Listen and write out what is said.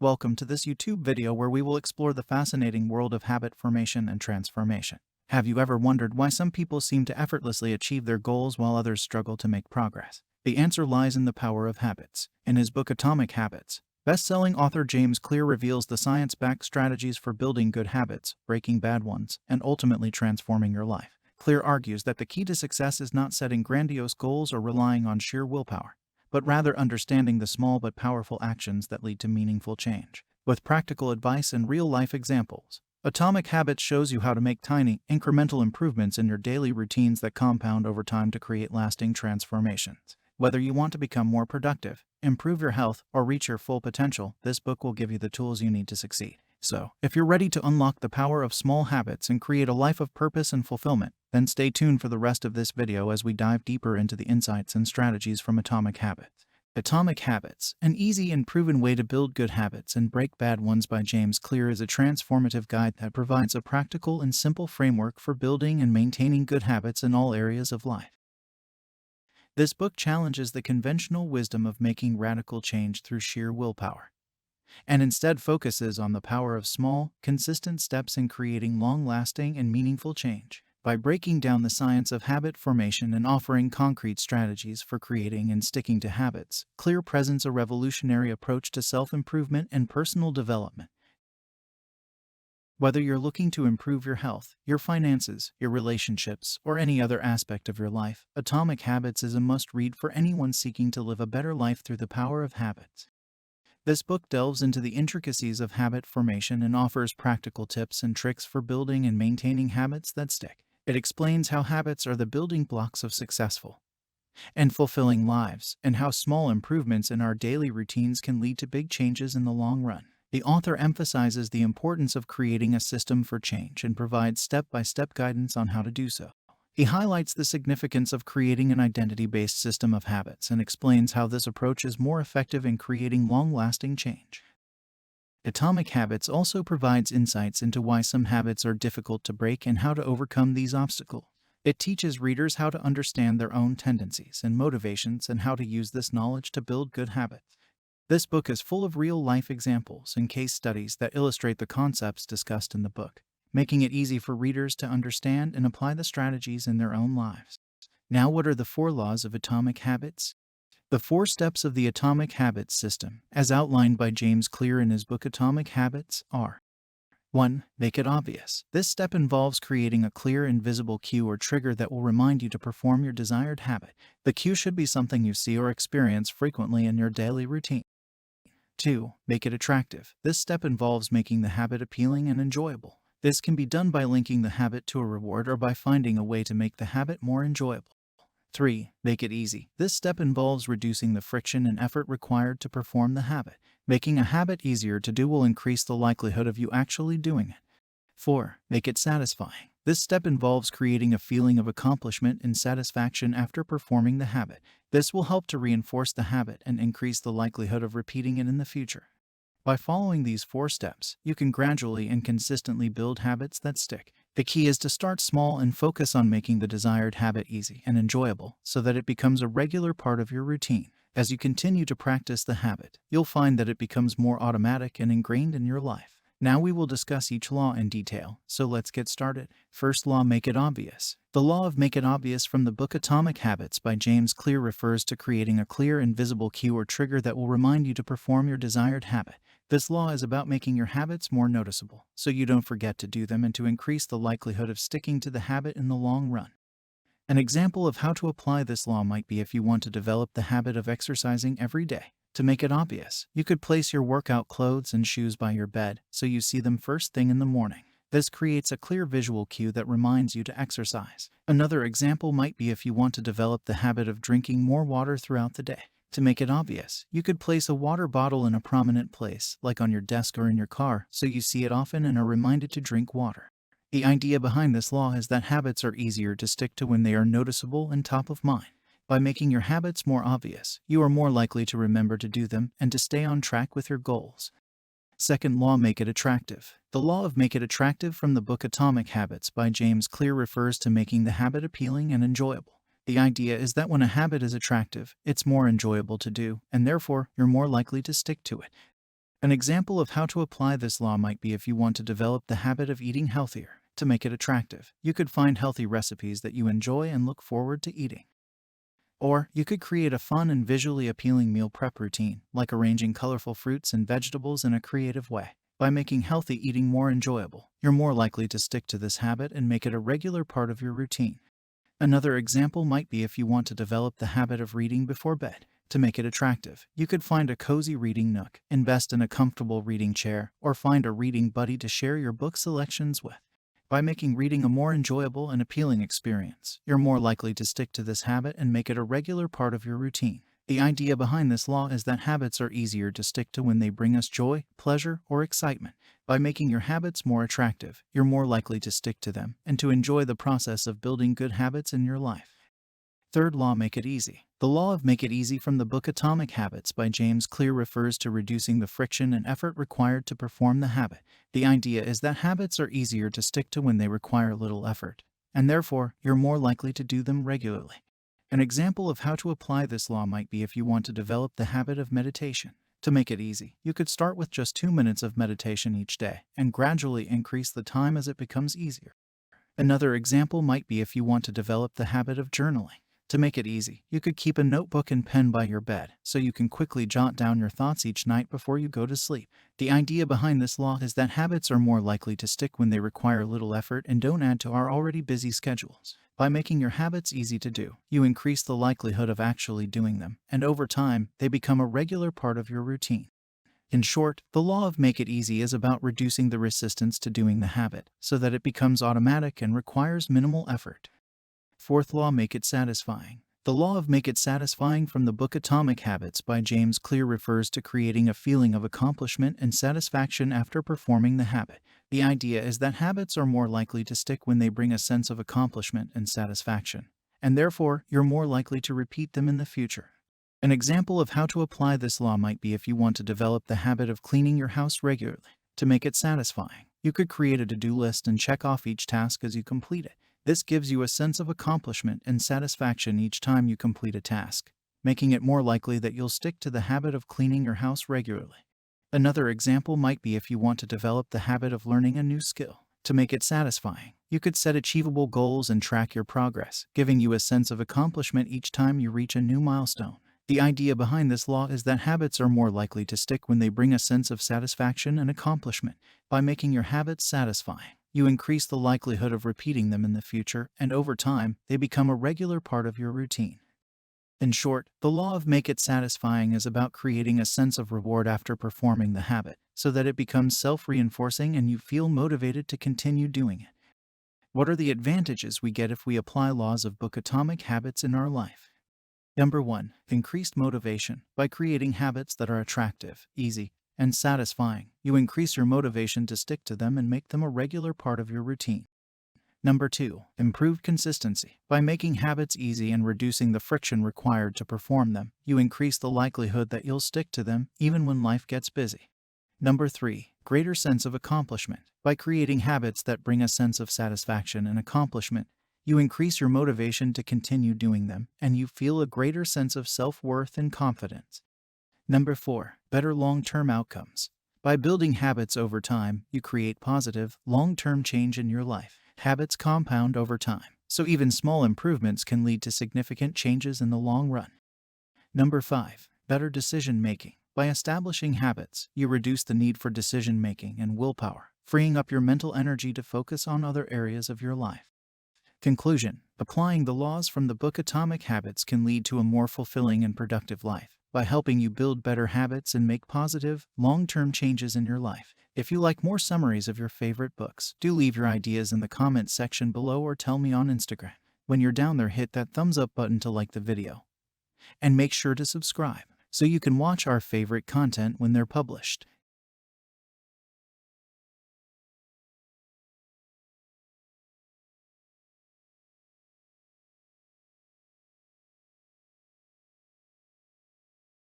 Welcome to this YouTube video where we will explore the fascinating world of habit formation and transformation. Have you ever wondered why some people seem to effortlessly achieve their goals while others struggle to make progress? The answer lies in the power of habits. In his book Atomic Habits, best-selling author James Clear reveals the science-backed strategies for building good habits, breaking bad ones, and ultimately transforming your life. Clear argues that the key to success is not setting grandiose goals or relying on sheer willpower, but rather understanding the small but powerful actions that lead to meaningful change. With practical advice and real-life examples, Atomic Habits shows you how to make tiny, incremental improvements in your daily routines that compound over time to create lasting transformations. Whether you want to become more productive, improve your health, or reach your full potential, this book will give you the tools you need to succeed. So, if you're ready to unlock the power of small habits and create a life of purpose and fulfillment, then stay tuned for the rest of this video as we dive deeper into the insights and strategies from Atomic Habits. Atomic Habits, an easy and proven way to build good habits and break bad ones by James Clear, is a transformative guide that provides a practical and simple framework for building and maintaining good habits in all areas of life. This book challenges the conventional wisdom of making radical change through sheer willpower, and instead focuses on the power of small, consistent steps in creating long-lasting and meaningful change. By breaking down the science of habit formation and offering concrete strategies for creating and sticking to habits, Clear presents a revolutionary approach to self-improvement and personal development. Whether you're looking to improve your health, your finances, your relationships, or any other aspect of your life, Atomic Habits is a must-read for anyone seeking to live a better life through the power of habits. This book delves into the intricacies of habit formation and offers practical tips and tricks for building and maintaining habits that stick. It explains how habits are the building blocks of successful and fulfilling lives, and how small improvements in our daily routines can lead to big changes in the long run. The author emphasizes the importance of creating a system for change and provides step-by-step guidance on how to do so. He highlights the significance of creating an identity-based system of habits and explains how this approach is more effective in creating long-lasting change. Atomic Habits also provides insights into why some habits are difficult to break and how to overcome these obstacles. It teaches readers how to understand their own tendencies and motivations and how to use this knowledge to build good habits. This book is full of real-life examples and case studies that illustrate the concepts discussed in the book, making it easy for readers to understand and apply the strategies in their own lives. Now, what are the 4 laws of Atomic Habits? The 4 steps of the Atomic Habits system, as outlined by James Clear in his book Atomic Habits, are: 1. Make it obvious. This step involves creating a clear and visible cue or trigger that will remind you to perform your desired habit. The cue should be something you see or experience frequently in your daily routine. 2. Make it attractive. This step involves making the habit appealing and enjoyable. This can be done by linking the habit to a reward or by finding a way to make the habit more enjoyable. 3. Make it easy. This step involves reducing the friction and effort required to perform the habit. Making a habit easier to do will increase the likelihood of you actually doing it. 4. Make it satisfying. This step involves creating a feeling of accomplishment and satisfaction after performing the habit. This will help to reinforce the habit and increase the likelihood of repeating it in the future. By following these 4 steps, you can gradually and consistently build habits that stick. The key is to start small and focus on making the desired habit easy and enjoyable so that it becomes a regular part of your routine. As you continue to practice the habit, you'll find that it becomes more automatic and ingrained in your life. Now we will discuss each law in detail, so let's get started. First law: make it obvious. The law of make it obvious from the book Atomic Habits by James Clear refers to creating a clear and visible cue or trigger that will remind you to perform your desired habit. This law is about making your habits more noticeable, so you don't forget to do them and to increase the likelihood of sticking to the habit in the long run. An example of how to apply this law might be if you want to develop the habit of exercising every day. To make it obvious, you could place your workout clothes and shoes by your bed so you see them first thing in the morning. This creates a clear visual cue that reminds you to exercise. Another example might be if you want to develop the habit of drinking more water throughout the day. To make it obvious, you could place a water bottle in a prominent place, like on your desk or in your car, so you see it often and are reminded to drink water. The idea behind this law is that habits are easier to stick to when they are noticeable and top of mind. By making your habits more obvious, you are more likely to remember to do them and to stay on track with your goals. Second law: make it attractive. The law of make it attractive from the book Atomic Habits by James Clear refers to making the habit appealing and enjoyable. The idea is that when a habit is attractive, it's more enjoyable to do, and therefore, you're more likely to stick to it. An example of how to apply this law might be if you want to develop the habit of eating healthier. To make it attractive, you could find healthy recipes that you enjoy and look forward to eating. Or you could create a fun and visually appealing meal prep routine, like arranging colorful fruits and vegetables in a creative way. By making healthy eating more enjoyable, you're more likely to stick to this habit and make it a regular part of your routine. Another example might be if you want to develop the habit of reading before bed. To make it attractive, you could find a cozy reading nook, invest in a comfortable reading chair, or find a reading buddy to share your book selections with. By making reading a more enjoyable and appealing experience, you're more likely to stick to this habit and make it a regular part of your routine. The idea behind this law is that habits are easier to stick to when they bring us joy, pleasure, or excitement. By making your habits more attractive, you're more likely to stick to them and to enjoy the process of building good habits in your life. Third law, make it easy. The law of make it easy from the book Atomic Habits by James Clear refers to reducing the friction and effort required to perform the habit. The idea is that habits are easier to stick to when they require little effort, and therefore, you're more likely to do them regularly. An example of how to apply this law might be if you want to develop the habit of meditation. To make it easy, you could start with just 2 minutes of meditation each day and gradually increase the time as it becomes easier. Another example might be if you want to develop the habit of journaling. To make it easy, you could keep a notebook and pen by your bed so you can quickly jot down your thoughts each night before you go to sleep. The idea behind this law is that habits are more likely to stick when they require little effort and don't add to our already busy schedules. By making your habits easy to do, you increase the likelihood of actually doing them, and over time, they become a regular part of your routine. In short, the law of make it easy is about reducing the resistance to doing the habit so that it becomes automatic and requires minimal effort. Fourth law, make it satisfying. The law of make it satisfying from the book Atomic Habits by James Clear refers to creating a feeling of accomplishment and satisfaction after performing the habit. The idea is that habits are more likely to stick when they bring a sense of accomplishment and satisfaction, and therefore, you're more likely to repeat them in the future. An example of how to apply this law might be if you want to develop the habit of cleaning your house regularly. To make it satisfying, you could create a to-do list and check off each task as you complete it. This gives you a sense of accomplishment and satisfaction each time you complete a task, making it more likely that you'll stick to the habit of cleaning your house regularly. Another example might be if you want to develop the habit of learning a new skill. To make it satisfying, you could set achievable goals and track your progress, giving you a sense of accomplishment each time you reach a new milestone. The idea behind this law is that habits are more likely to stick when they bring a sense of satisfaction and accomplishment. By making your habits satisfying, you increase the likelihood of repeating them in the future, and over time, they become a regular part of your routine. In short, the law of make it satisfying is about creating a sense of reward after performing the habit, so that it becomes self-reinforcing and you feel motivated to continue doing it. What are the advantages we get if we apply laws of book Atomic Habits in our life? Number 1. Increased motivation. By creating habits that are attractive, easy, and satisfying, you increase your motivation to stick to them and make them a regular part of your routine. Number 2. Improved consistency. By making habits easy and reducing the friction required to perform them, you increase the likelihood that you'll stick to them even when life gets busy. Number 3. Greater sense of accomplishment. By creating habits that bring a sense of satisfaction and accomplishment, you increase your motivation to continue doing them, and you feel a greater sense of self-worth and confidence. Number 4. Better long-term outcomes. By building habits over time, you create positive, long-term change in your life. Habits compound over time, so even small improvements can lead to significant changes in the long run. Number 5. Better decision-making. By establishing habits, you reduce the need for decision-making and willpower, freeing up your mental energy to focus on other areas of your life. Conclusion. Applying the laws from the book Atomic Habits can lead to a more fulfilling and productive life by helping you build better habits and make positive, long-term changes in your life. If you like more summaries of your favorite books, do leave your ideas in the comments section below or tell me on Instagram. When you're down there, hit that thumbs up button to like the video. And make sure to subscribe so you can watch our favorite content when they're published.